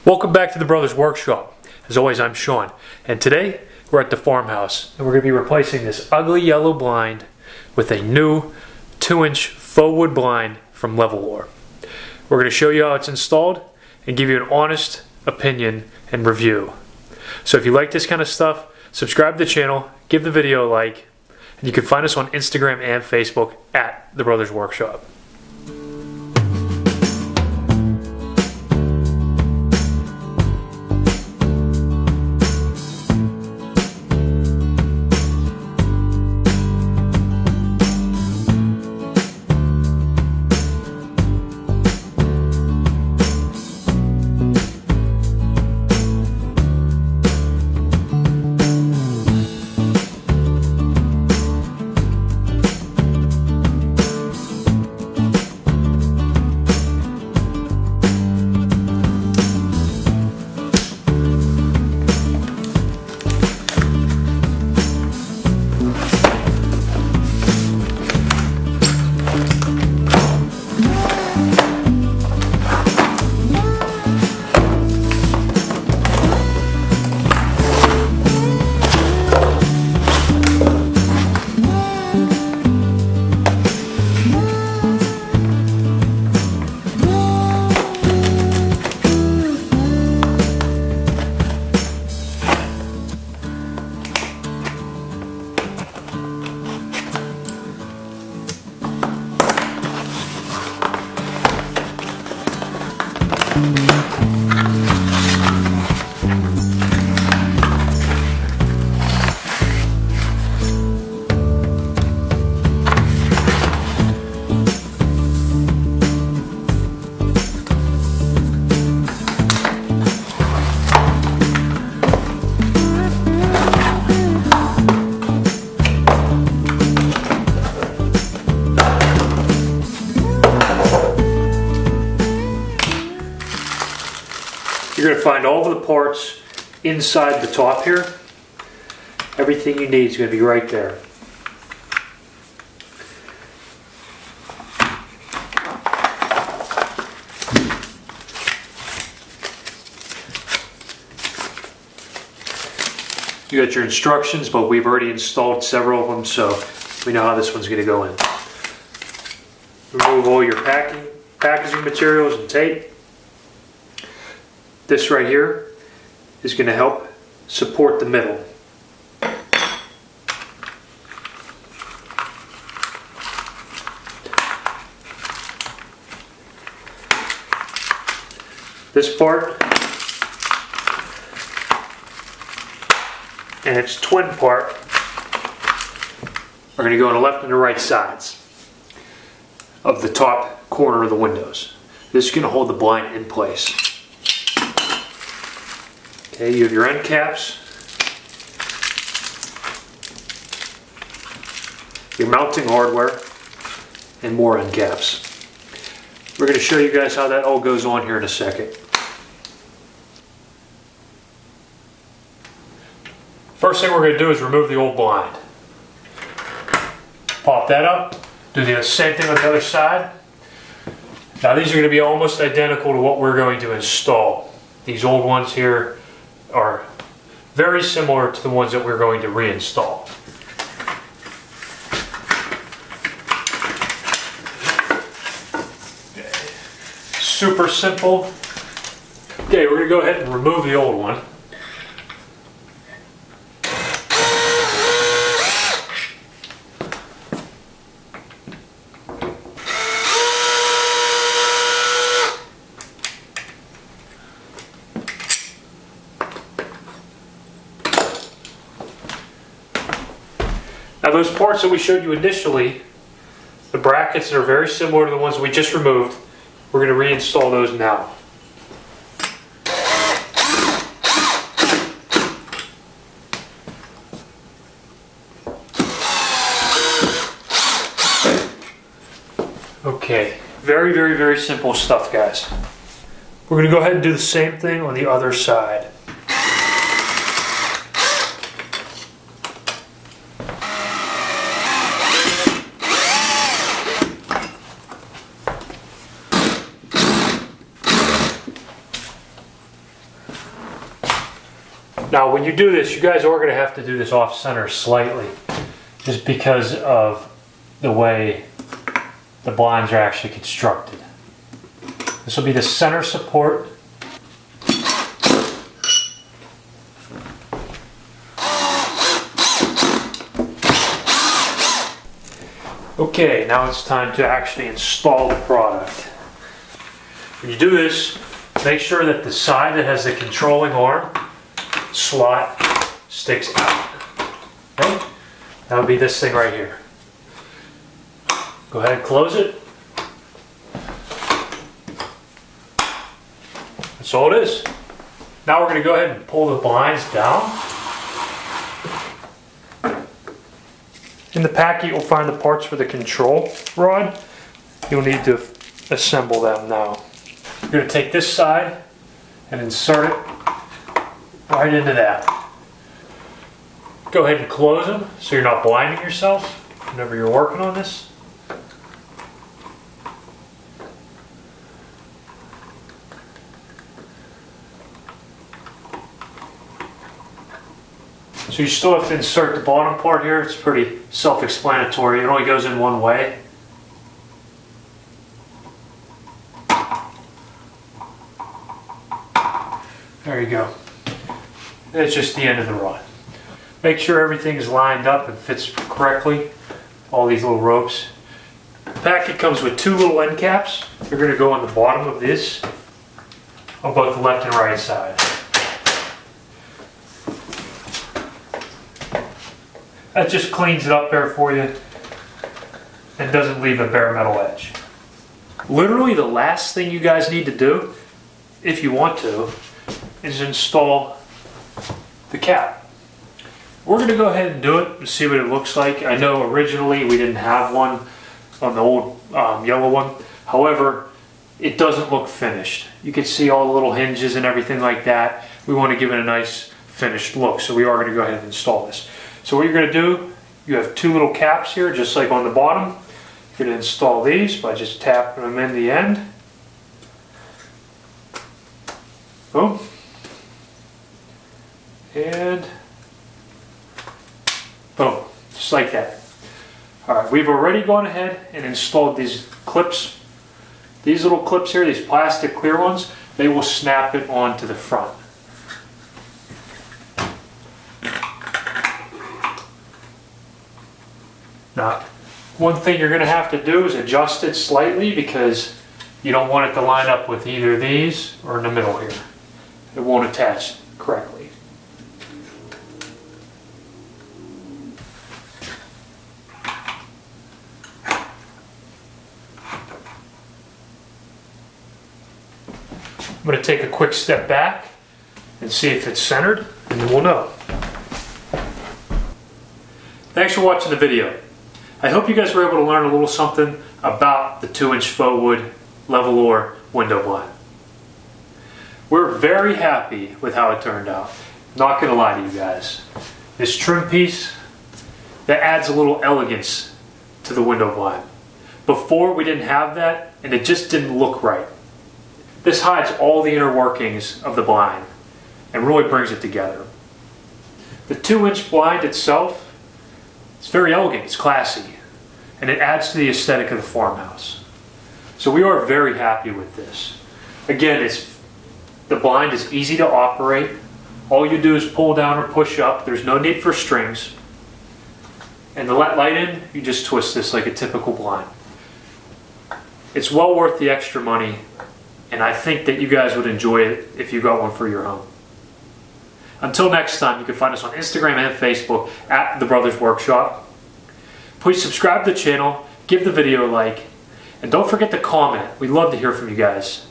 Welcome back to the Brothers Workshop. As always, I'm Sean, and today we're at the farmhouse, and we're going to be replacing this ugly yellow blind with a new 2-inch faux wood blind from LEVOLOR. We're going to show you how it's installed and give you an honest opinion and review. So if you like this kind of stuff, subscribe to the channel, give the video a like, and you can find us on Instagram and Facebook at the Brothers Workshop. You're going to find all of the parts inside the top here. Everything you need is going to be right there. You got your instructions, but we've already installed several of them, so we know how this one's going to go in. Remove all your packaging materials and tape. This right here is going to help support the middle. This part and its twin part are going to go on the left and the right sides of the top corner of the windows. This is going to hold the blind in place. Okay, you have your end caps, your mounting hardware, and more end caps. We're going to show you guys how that all goes on here in a second. First thing we're going to do is remove the old blind. Pop that up, do the same thing on the other side. Now these are going to be almost identical to what we're going to install. These old ones here are very similar to the ones that we're going to reinstall. Okay. Super simple. Okay, we're going to go ahead and remove the old one. Now those parts that we showed you initially, the brackets that are very similar to the ones we just removed, we're going to reinstall those now. Okay, very simple stuff, guys. We're going to go ahead and do the same thing on the other side. Now when you do this, you guys are going to have to do this off center slightly, just because of the way the blinds are actually constructed. This will be the center support. Okay, now it's time to actually install the product. When you do this, make sure that the side that has the controlling arm slot sticks out. Okay? That would be this thing right here. Go ahead and close it. That's all it is. Now we're going to go ahead and pull the blinds down. In the packet you'll find the parts for the control rod. You'll need to assemble them now. You're going to take this side and insert it right into that. Go ahead and close them so you're not blinding yourself whenever you're working on this. So you still have to insert the bottom part here. It's pretty self-explanatory. It only goes in one way. There you go. That's just the end of the rod. Make sure everything is lined up and fits correctly. All these little ropes. The packet comes with 2 little end caps. They're going to go on the bottom of this on both the left and right side. That just cleans it up there for you and doesn't leave a bare metal edge. Literally the last thing you guys need to do, if you want to, is install the cap. We're going to go ahead and do it and see what it looks like. I know originally we didn't have one on the old yellow one. However, it doesn't look finished. You can see all the little hinges and everything like that. We want to give it a nice finished look, so we are going to go ahead and install this. So what you're going to do, you have 2 little caps here, just like on the bottom. You're going to install these by just tapping them in the end. Boom. And boom, just like that. Alright, we've already gone ahead and installed these clips. These little clips here, these plastic clear ones, they will snap it onto the front. Now, one thing you're going to have to do is adjust it slightly because you don't want it to line up with either these or in the middle here. It won't attach correctly. I'm going to take a quick step back and see if it's centered, and then we'll know. Thanks for watching the video. I hope you guys were able to learn a little something about the 2-inch faux wood LEVOLOR window blind. We're very happy with how it turned out. Not going to lie to you guys. This trim piece, that adds a little elegance to the window blind. Before we didn't have that, and it just didn't look right. This hides all the inner workings of the blind and really brings it together. The 2-inch blind itself, it's very elegant, it's classy, and it adds to the aesthetic of the farmhouse. So we are very happy with this. Again, the blind is easy to operate. All you do is pull down or push up. There's no need for strings. And to let light in, you just twist this like a typical blind. It's well worth the extra money, and I think that you guys would enjoy it if you got one for your home. Until next time, you can find us on Instagram and Facebook at The Brothers Workshop. Please subscribe to the channel, give the video a like, and don't forget to comment. We'd love to hear from you guys.